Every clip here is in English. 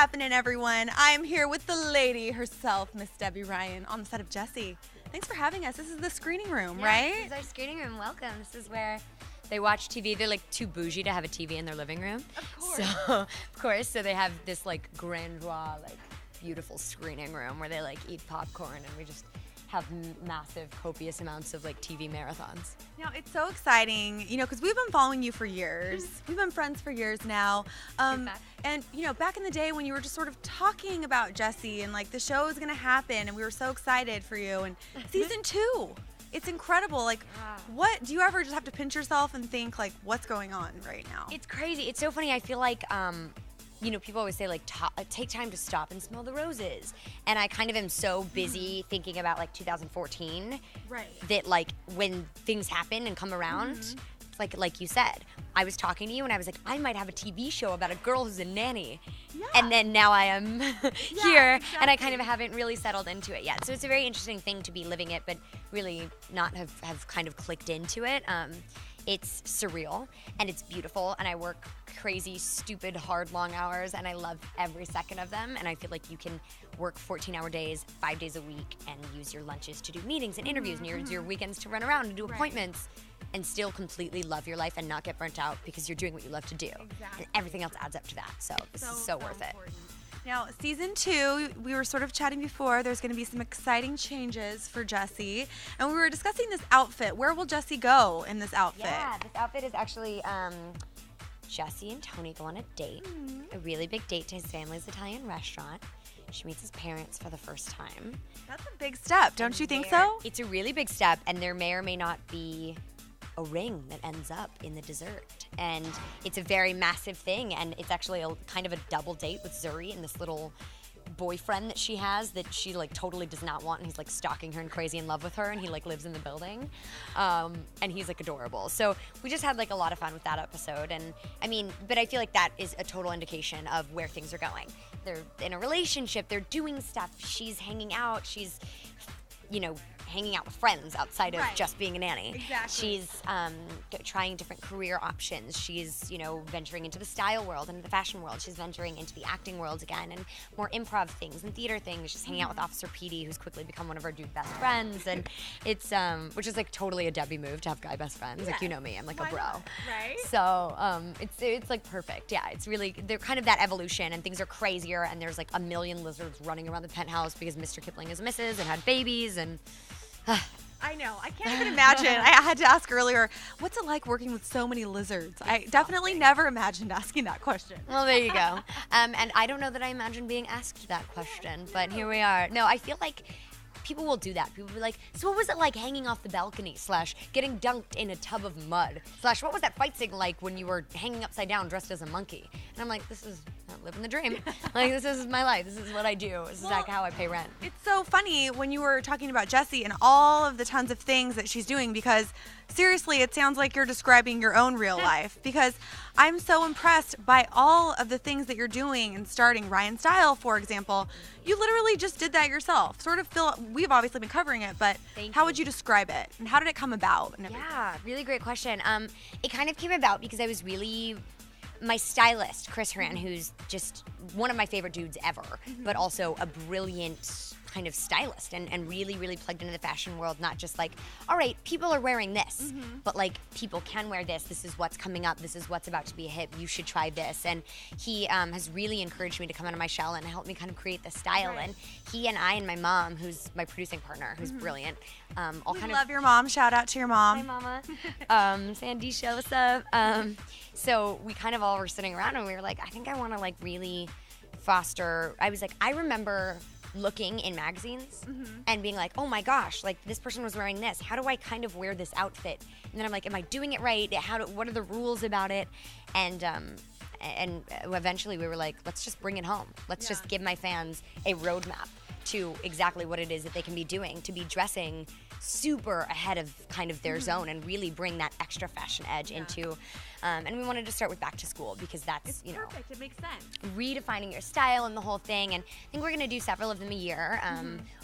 happening, everyone? I am here with the lady herself, Miss Debbie Ryan, on the set of Jessie. Thanks for having us. This is the screening room, right? This is our screening room. Welcome. This is where they watch TV. They're like too bougie to have a TV in their living room. Of course. So they have this like grandeur, like beautiful screening room where they like eat popcorn and we just have massive, copious amounts of like TV marathons. Now, it's so exciting, because we've been following you for years. We've been friends for years now. And, back in the day when you were just sort of talking about Jessie and like the show was going to happen and we were so excited for you. And season 2, it's incredible. Like, what, do you ever just have to pinch yourself and think like, what's going on right now? It's crazy. It's so funny. I feel like, people always say, like, take time to stop and smell the roses. And I kind of am so busy thinking about, like, 2014 that, like, when things happen and come around, like you said, I was talking to you and I was like, I might have a TV show about a girl who's a nanny. Yeah. And then now I am here, and I kind of haven't really settled into it yet. So it's a very interesting thing to be living it, but really not have kind of clicked into it. It's surreal and it's beautiful, and I work crazy, stupid, hard, long hours, and I love every second of them. And I feel like you can work 14-hour days, 5 days a week, and use your lunches to do meetings and interviews, and use your weekends to run around and do appointments, and still completely love your life and not get burnt out because you're doing what you love to do. Exactly. And everything else adds up to that. So this is so worth it. Now, season 2, we were sort of chatting before, there's going to be some exciting changes for Jessie. And we were discussing this outfit. Where will Jessie go in this outfit? Yeah, this outfit is actually Jessie and Tony go on a date, a really big date to his family's Italian restaurant. She meets his parents for the first time. That's a big step, don't you think so? It's a really big step, and there may or may not be a ring that ends up in the dessert. And it's a very massive thing, and it's actually a kind of a double date with Zuri and this little boyfriend that she has that she like totally does not want, and he's like stalking her and crazy in love with her, and he like lives in the building, and he's like adorable. So we just had like a lot of fun with that episode. And I mean, but I feel like that is a total indication of where things are going. They're in a relationship, they're doing stuff, she's hanging out, she's hanging out with friends outside of just being a nanny. Exactly. She's trying different career options. She's, venturing into the style world and the fashion world. She's venturing into the acting world again, and more improv things and theater things. She's hanging out with Officer Petey, who's quickly become one of our dude best friends. And it's, which is like totally a Debbie move to have guy best friends. Like, you know me, I'm like a bro. Right? So it's like perfect. Yeah, it's really, they're kind of that evolution, and things are crazier, and there's like a million lizards running around the penthouse because Mr. Kipling is a missus and had babies, and I know. I can't even imagine. I had to ask earlier, what's it like working with so many lizards? I definitely never imagined asking that question. Well, there you go. And I don't know that I imagined being asked that question, but here we are. No, I feel like people will do that. People will be like, so what was it like hanging off the balcony / getting dunked in a tub of mud / what was that fight scene like when you were hanging upside down dressed as a monkey? And I'm like, this is living the dream. Like, this is my life. This is what I do. This is like how I pay rent. It's so funny when you were talking about Jessie and all of the tons of things that she's doing, because seriously, it sounds like you're describing your own real life, because I'm so impressed by all of the things that you're doing and starting. Ryan Style, for example, you literally just did that yourself. Sort of we've obviously been covering it, but how would you describe it? And how did it come about? And yeah, really great question. It kind of came about because I was really, my stylist, Chris Horan, who's just one of my favorite dudes ever, but also a brilliant kind of stylist and really, really plugged into the fashion world. Not just like, all right, people are wearing this, but like people can wear this. This is what's coming up. This is what's about to be a hit. You should try this. And he has really encouraged me to come out of my shell and help me kind of create the style. And he and I and my mom, who's my producing partner, who's brilliant, love your mom. Shout out to your mom. Hi, Mama. Sandisha, what's up? So we kind of all were sitting around and we were like, I think I want to like really foster. I was like, I remember looking in magazines and being like, oh my gosh, like this person was wearing this. How do I kind of wear this outfit? And then I'm like, am I doing it right? What are the rules about it? And eventually we were like, let's just bring it home. Let's just give my fans a roadmap to exactly what it is that they can be doing, to be dressing super ahead of kind of their zone and really bring that extra fashion edge into And we wanted to start with back to school because that's, It's perfect. It makes sense. redefining your style and the whole thing. And I think we're going to do several of them a year,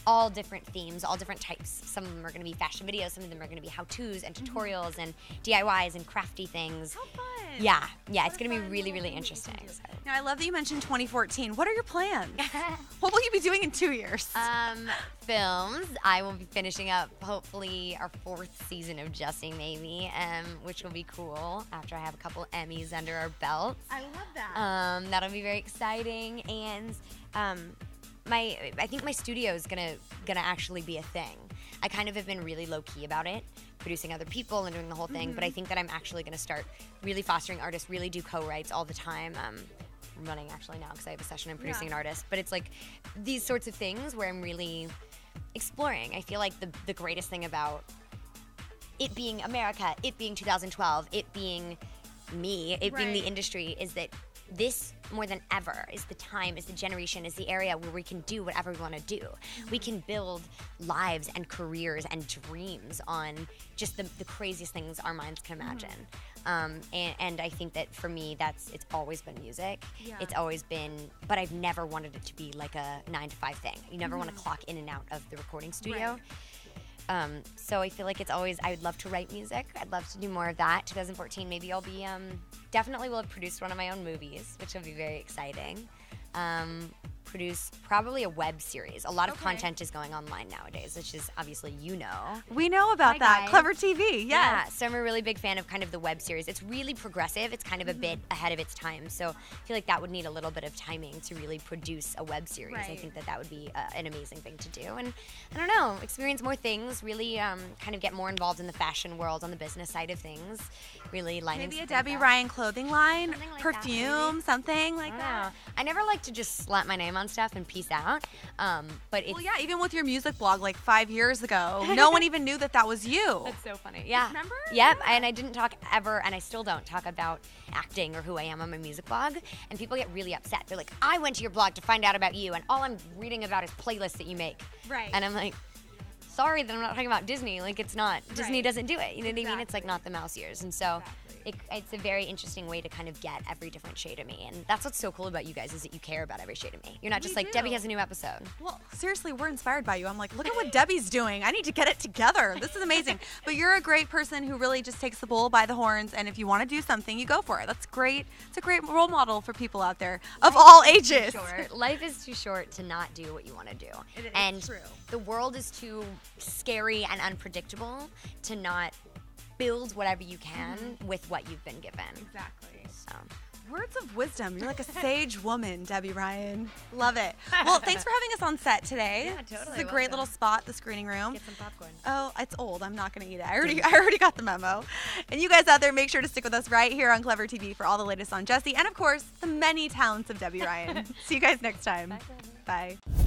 all different themes, all different types. Some of them are going to be fashion videos, some of them are going to be how-tos and tutorials and DIYs and crafty things. How fun. Yeah, it's going to be really, really interesting. So. Now, I love that you mentioned 2014. What are your plans? What will you be doing in 2 years? Films. I will be finishing up, hopefully, our 4th season of Jessie, maybe, which will be cool after I have a couple Emmys under our belts. I love that. That'll be very exciting, and I think my studio is gonna actually be a thing. I kind of have been really low key about it, producing other people and doing the whole thing, but I think that I'm actually gonna start really fostering artists, really do co-writes all the time. I'm running actually now because I have a session and producing an artist, but it's like these sorts of things where I'm really exploring. I feel like the greatest thing about it being America, it being 2012, it being me, it being the industry, is that this, more than ever, is the time, is the generation, is the area where we can do whatever we want to do. We can build lives and careers and dreams on just the craziest things our minds can imagine. And I think that for me, it's always been music. It's always been, but I've never wanted it to be like a 9-to-5 thing. You never want to clock in and out of the recording studio. So I feel like it's always, I would love to write music. I'd love to do more of that. 2014, maybe I'll be, definitely will have produced one of my own movies, which will be very exciting. Produce probably a web series. A lot of content is going online nowadays, which is obviously, We know about that. ClevverTV, Yeah, so I'm a really big fan of kind of the web series. It's really progressive. It's kind of a bit ahead of its time. So I feel like that would need a little bit of timing to really produce a web series. I think that would be an amazing thing to do. And I don't know, experience more things, really kind of get more involved in the fashion world, on the business side of things, really lining maybe a Debbie Ryan clothing line, like perfume, something like that. I never like to just slap my name on stuff and peace out. But it's, well, yeah, even with your music blog like 5 years ago, no one even knew that was you. That's so funny. Yeah. Remember? Yep. And I didn't talk ever, and I still don't talk about acting or who I am on my music blog. And people get really upset. They're like, I went to your blog to find out about you, and all I'm reading about is playlists that you make. Right. And I'm like, sorry that I'm not talking about Disney. Like, it's not, Disney doesn't do it. You know what I mean? It's like not the mouse ears. And so it's a very interesting way to kind of get every different shade of me. And that's what's so cool about you guys, is that you care about every shade of me. You're not just like, Debbie has a new episode. Well, seriously, we're inspired by you. I'm like, look at what Debbie's doing. I need to get it together. This is amazing. But you're a great person who really just takes the bull by the horns. And if you want to do something, you go for it. That's great. It's a great role model for people out there of all ages. Life is too short to not do what you want to do. It's true. The world is too scary and unpredictable to not build whatever you can with what you've been given. Exactly. So. Words of wisdom. You're like a sage woman, Debbie Ryan. Love it. Well, thanks for having us on set today. Yeah, totally. This is a great little spot, the screening room. Get some popcorn. Oh, it's old. I'm not going to eat it. I already got the memo. And you guys out there, make sure to stick with us right here on ClevverTV for all the latest on Jessie and, of course, the many talents of Debbie Ryan. See you guys next time. Bye. Bye.